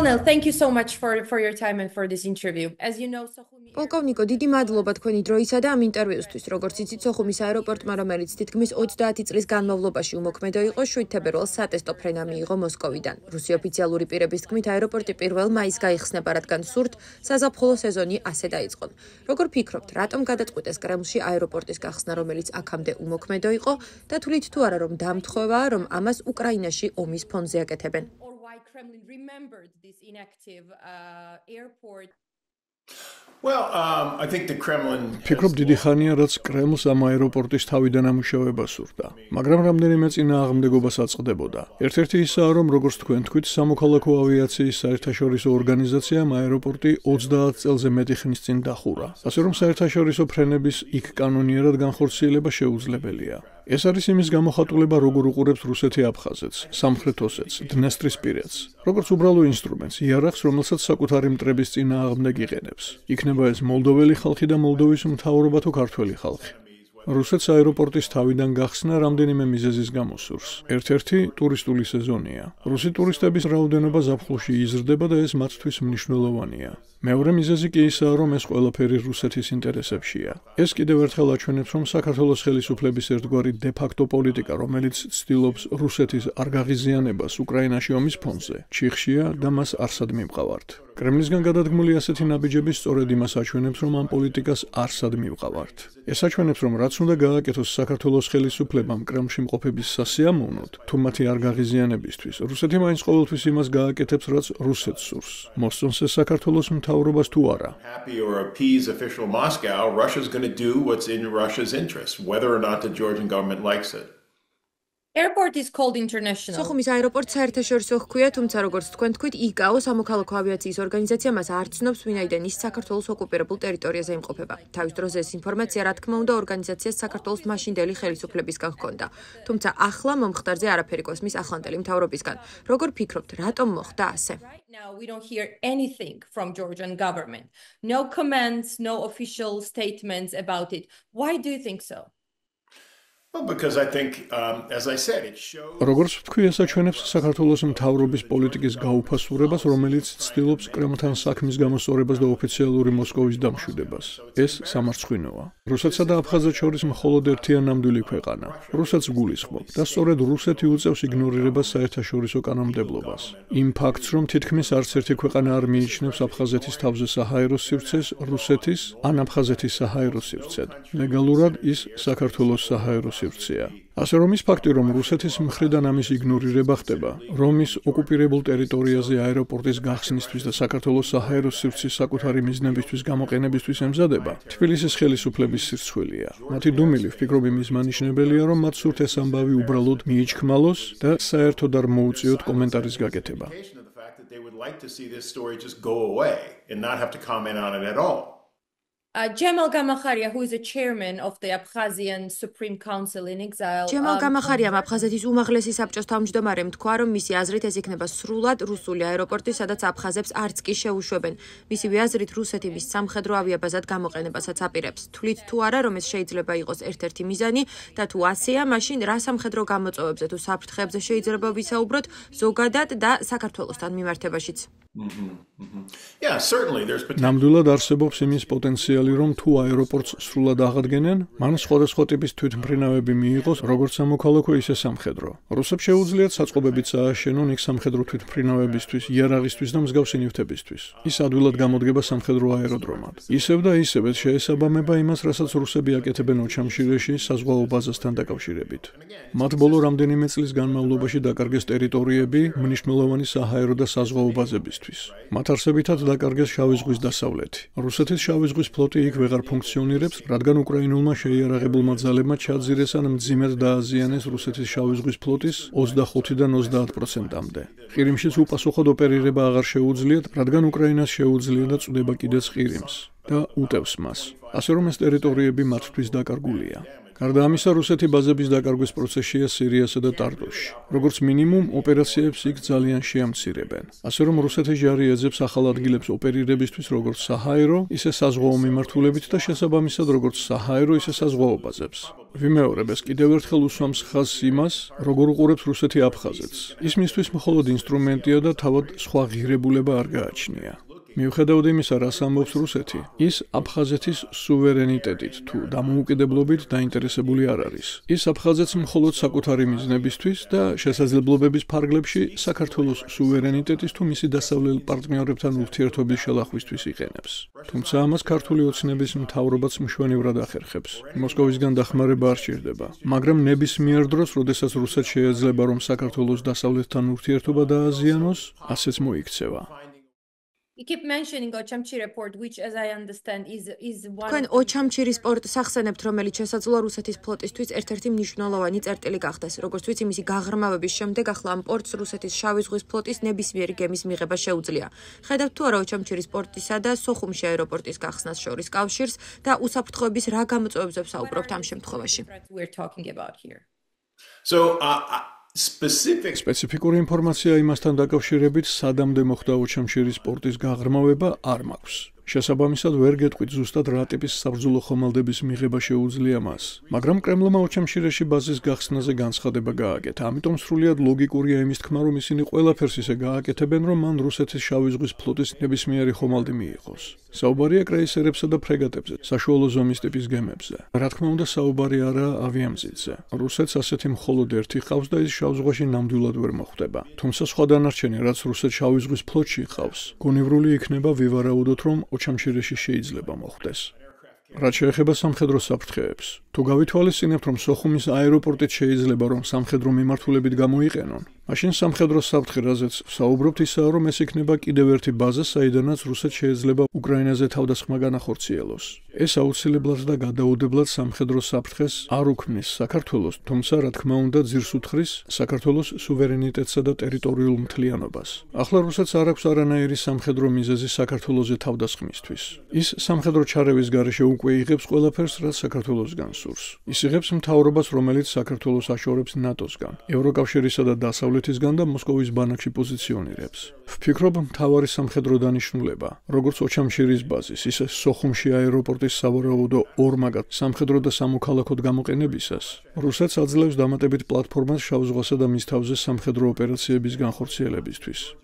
Thank you so much for your time and for this interview. As you know, პოლკოვნიკო, დიდი მადლობა თქვენი დროისა და ამ ინტერვიუსთვის. Როგორც იცით, სოხუმის აეროპორტმა, რომელიც თითქმის 30 წლის განმავლობაში უმოქმედო იყო, 7 თებერვალს სატესტო ფრენა მიიღო მოსკოვიდან. რუსი ოფიციალური პირების თქმით, აეროპორტი 1 მაისს გაიხსნება, რადგან სურთ საზაფხულო სეზონი ასე დაიწყონ. Როგორ ფიქრობთ, რატომ გადაწყვიტეს კრემლში აეროპორტის გახსნა, რომელიც აქამდე უმოქმედო იყო და თვლით თუ არა, რომ დამთხოვაა, რომ ამას უკრაინაში ომის ფონზე აკეთებენ? Kremlin remembered this inactive airport. Well, I think the Kremlin ფიქრობ დიდი ხანია რაც კრემლს ამ აეროპორტის თავიდან ამუშავება სურდა, მაგრამ რამდენიმე წინააღმდეგობას აწყდებოდა. ერთ-ერთი ისაა, რომ როგორც თქვენ თქვით, სამოქალაქო ავიაციის საერთაშორისო ორგანიზაციამ აეროპორტი 30 წელზე მეტი ხნის წინ დახურა. ასე რომ საერთაშორისო ფრენების იქ კანონიერად განხორციელება შეუძლებელია. ეს არის იმის გამოხატულება, როგორ უყურებს რუსეთი აფხაზეთს, სამხრეთ ოსეთს, დნესტრისპირეთს, როგორც უბრალო ინსტრუმენტს, იარაღს, რომელსაც საკუთარი მტრების წინააღმდეგ იყენებს. იქნება ეს მოლდოველი ხალხი და მოლდოვის მთავრობა თუ ქართველი ხალხი. რუსეთს აეროპორტის თავიდან გახსნა რამდენიმე მიზეზის გამო სურს. ერთ-ერთი ტურისტული სეზონია. რუსი ტურისტების რაოდენობა ზაფხულში იზრდება და ეს მათთვის მნიშვნელოვანია. მეორე მიზეზი კი ისაა, რომ ეს ყველაფერი რუსეთის ინტერესებშია. ეს კიდევ ერთხელ აჩვენებს, რომ საქართველოს ხელისუფლების ერთგვარი დე-ფაქტო პოლიტიკა, რომელიც ცდილობს რუსეთის არ გაღიზიანებას უკრაინაში ომის ფონზე, ჩიხშია და მას არსად მივყავართ. კრემლისგან გადადგმული ასეთი ნაბიჯები სწორედ იმას აჩვენებს, რომ ამ პოლიტიკას არსად მივყავართ. ეს აჩვენებს, რომ რაც უნდა გააკეთოს საქართველოს ხელისუფლებამ კრემლში მყოფების სასიამოვნოდ, თუ მათი არ გაღიზიანებისთვის, რუსეთი მაინც ყოველთვის იმას გააკეთებს, რაც რუსეთს სურს. მოსწონს ეს საქართველოს მთავრობას თუ არა. happy or appease official Moscow, Russia's going to do what's in Russia's interest, whether or not the Georgian government likes it. Airport is called international. სოხუმის აეროპორტს საერთაშორისო ჰქვია, თუმცა როგორც თქვენ თქვით, ICAO სამოქალაქო ავიაციის ორგანიზაცია მას არ ცნობს, ვინაიდან ის საქართველოს ოკუპირებულ ტერიტორიაზე იმყოფება. თავის დროზე ეს ინფორმაცია, რა თქმა უნდა, ორგანიზაციას საქართველოს მაშინდელი ხელისუფლებისგან ჰქონდა. თუმცა ახლა მომხდარზე არაფერი კოსმის ახლანდელი მთავრობისგან. როგორ ფიქრობთ, რატომ მოხდა ასე? Now we don't hear anything from Georgian government. No comments, no official statements about it. Why do you think so? Well, because I think, as I said, it shows. როგორც თქვი, ეს აჩვენებს საქართველოს მთავრობის პოლიტიკის გაუფასურებას, რომელიც ცდილობს კრემლთან საქმის გამოსწორებას და ოფიციალური მოსკოვის დამშვიდებას. ეს სამარცხვინოა. რუსეთსა და აფხაზეთს შორის მხოლოდ ერთია ნამდვილი ქვეყანა. რუსეთს გულისხმობ და სწორედ რუსეთი უწევს იგნორირებას საერთაშორისო კანონმდებლობას. იმ ფაქტს, რომ თითქმის არც ერთი ქვეყანა არ მიიჩნევს აფხაზეთის თავზე საჰაერო სივრცეს რუსეთის ან აფხაზეთის საჰაერო სივრცედ. ლეგალურად ის საქართველოს საჰაერო სივრცეა. ასე რომ ის ფაქტი, რომ რუსეთის მხრიდან ამის იგნორირება ხდება, რომ ის ოკუპირებულ ტერიტორიაზე აეროპორტის გახსნისთვის და საქართველოს საჰაერო სივრცის საკუთარი მიზნებისთვის გამოყენებისთვის ემზადება, თბილისის ხელისუფლების სირცხვილია. მათი დუმილი ვფიქრობ იმის მანიშნებელია, რომ მათ სურთ ეს ამბავი უბრალოდ მიიჩქმალოს და საერთოდ არ მოუწიოთ კომენტარის გაკეთება. They would like to see this story just go away and not have to comment on it at all. Jamal Gamakharia, who is a chairman of the Abkhazian Supreme Council in exile. Jamal Gamakharia აფხაზეთის უმაღლესი საბჭოს თავმჯდომარემ თქვა, რომ მისი აზრით ეს იქნება სრულად რუსული აეროპორტი, სადაც აფხაზებს არც კი შეუშვებენ. მისივე აზრით რუსეთი მის სამხედრო ავიაბაზად გამოყენებასაც აპირებს. თვლით თუ არა, რომ ეს შეიძლება იყოს ერთ-ერთი მიზანი და თუ ასეა, მაშინ რა სამხედრო გამოწვევებზე თუ საფრთხეებზე შეიძლება ვისაუბროთ ზოგადად და საქართველოსთან მიმართებაშიც. Yeah, certainly there's potential. ნამდვილად არსებობს იმის პოტენციალი, რომ თუ აეროპორტს სრულად აღადგენენ, მან სხვადასხვა ტიპის თვითმფრინავები მიიღოს, როგორც სამოქალაქო, ისე სამხედრო. რუსებს შეუძლიათ საწყობებით სააშენონ იქ სამხედრო თვითმფრინავებისთვის, იარაღისთვის და მსგავსი ნივთებისთვის. ის ადვილად გამოდგება სამხედრო აეროდრომად. ისევ და ისევ ეს შეესაბამება იმას, რასაც რუსები აკეთებენ ოჩამშირეში საზღვაო ბაზასთან დაკავშირებით. მათ ბოლო რამდენიმე წლის განმავლობაში დაკარგეს ტერიტორიები მნიშვნელოვანი საჰაერო და საზღვაო ბაზებისთვის. მათ არსებითად დაკარგეს შავი ზღვის დასავლეთი. რუსეთის შავი ზღვის ფლოტი იქ ვეღარ ფუნქციონირებს, რადგან უკრაინულმა შეიარაღებულმა ძალებმა ჩაძირეს ან მძიმედ დააზიანეს რუსეთის შავი ზღვის ფლოტის 25-დან 30%-მდე. ყირიმშიც უპასუხოდ ოპერირება აღარ შეუძლიათ, რადგან უკრაინას შეუძლია და წვდება კიდეც ყირიმს. და უტევს მას. ასე რომ ეს ტერიტორიები მათთვის დაკარგულია. გარდა ამისა, რუსეთი ბაზების დაკარგვის პროცესშია სირიასა და ტარტუში. როგორც მინიმუმ, ოპერაციებს იქ ძალიან შეამცირებენ. ასე რომ რუსეთი ჯარი ეძებს ახალ ადგილებს ოპერირებისთვის როგორც საჰაერო, ისე საზღვაო მიმართულებით და შესაბამისად როგორც საჰაერო, ისე საზღვაო ბაზებს. ვიმეორებ, ეს კიდევ ერთხელ უსვამს ხაზს იმას, როგორ უყურებს რუსეთი აფხაზეთს. ის მისთვის მხოლოდ ინსტრუმენტია და თავად სხვა ღირებულება არ გააჩნია. მიუხედავად იმისა, რას ამბობს რუსეთი, ის აფხაზეთის სუვერენიტეტით თუ დამოუკიდებლობით დაინტერესებული არ არის. ის აფხაზეთს მხოლოდ საკუთარი მიზნებისთვის და შესაძლებლობების ფარგლებში საქართველოს სუვერენიტეტის თუ მისი დასავლელ პარტნიორებთან ურთიერთობის შელახვისთვის იყენებს. თუმცა ამას ქართული ოცნების მთავრობაც მშვენივრად ახერხებს. მოსკოვისგან დახმარება არ სჭირდება, მაგრამ ნებისმიერ დროს, როდესაც რუსეთს შეეძლება რომ საქართველოს დასავლეთთან ურთიერთობა დააზიანოს, ასეც მოიქცევა. You keep mentioning Ochamchire port, which, as I understand, is one. თქვენ ოჩამჩირის პორტს ახსენებთ, რომელიც შესაძლოა რუსეთის ფლოტისთვის ერთ-ერთი მნიშვნელოვანი წერტილი გახდეს. როგორც ვიცი, მისი გაღრმავების შემდეგ ახლა ამ პორტს რუსეთის შავი ზღვის ფლოტის ნებისმიერი გემის მიღება შეუძლია. ხედავთ თუ არა ოჩამჩირის პორტისა და სოხუმში აეროპორტის გახსნას შორის კავშირს და უსაფრთხოების რა გამოწვევებზე ვსაუბრობთ ამ შემთხვევაში? We're talking about here. So, სპეციფიკური ინფორმაცია იმასთან დაკავშირებით, სადამდე მოხდა ოჩამჩირის პორტის გაღრმავება არ მაქვს. შესაბამისად, ვერ გეტყვით ზუსტად რა ტიპის საბრძოლო ხომალდების მიღება შეუძლია მას. მაგრამ კრემლმა ოჩამჩირეში ბაზის გახსნაზე განცხადება გააკეთა. ამიტომ სრულიად ლოგიკურია იმის თქმა, რომ ისინი ყველაფერს ისე გააკეთებენ, რომ მან რუსეთის შავი ზღვის ფლოტის ნებისმიერი ხომალდი მიიღოს. საუბარია კრეისერებსა და ფრეგატებზე, საშუალო ზომის ტიპის გემებზე. რა თქმა უნდა, საუბარი არაა ავიამზიდზე. რუსეთს ასეთი მხოლოდ ერთი ჰყავს და ის შავ ზღვაში ნამდვილად ვერ მოხვდება. თუმცა სხვა დანარჩენი, რაც რუსეთს შავი ზღვის ფლოტში ჰყავს, გონივრული იქნება ვივარაუდოთ, რომ ოჩამჩირეში შეიძლება მოხდეს. რაც შეეხება სამხედრო საფრთხეებს, თუ გავითვალისწინებთ, რომ სოხუმის აეროპორტით შეიძლება რომ სამხედრო მიმართულებით გამოიყენონ, მაშინ სამხედრო საფრთხე, რაზეც ვსაუბრობთ, ისაა, რომ ეს იქნება კიდევ ერთი ბაზა, საიდანაც რუსეთს შეიძლება უკრაინაზე თავდასხმა განახორციელოს. ეს აუცილებლად და გადაუდებლად სამხედრო საფრთხეს არ უქმნის საქართველოს, თუმცა, რა თქმა უნდა, ძირს უთხრის საქართველოს სუვერენიტეტსა და ტერიტორიულ მთლიანობას. ახლა რუსეთს არ აქვს არანაირი სამხედრო მიზეზი საქართველოზე თავდასხმისთვის. ის სამხედრო ჩარევის გარეშე უკვე იღებს ყველაფერს, რაც საქართველოსგან სურს. ის იღებს მთავრობას, რომელიც საქართველოს აშორებს ნატოსგან, ევროკავშირისა და დასავლეთისგან და მოსკოვის ბანაკში პოზიციონირებს. ვფიქრობ, მთავარი სამხედრო დანიშნულება, როგორც ოჩამჩირის ბაზის, ისე სოხუმში აეროპორტის სავარაუდო ორმაგად სამხედრო და სამოქალაქოდ გამოყენებისას, რუსეთს აძლევს დამატებით პლატფორმას შავ ზღვასა და მის თავზე სამხედრო ოპერაციების განხორციელებისთვის.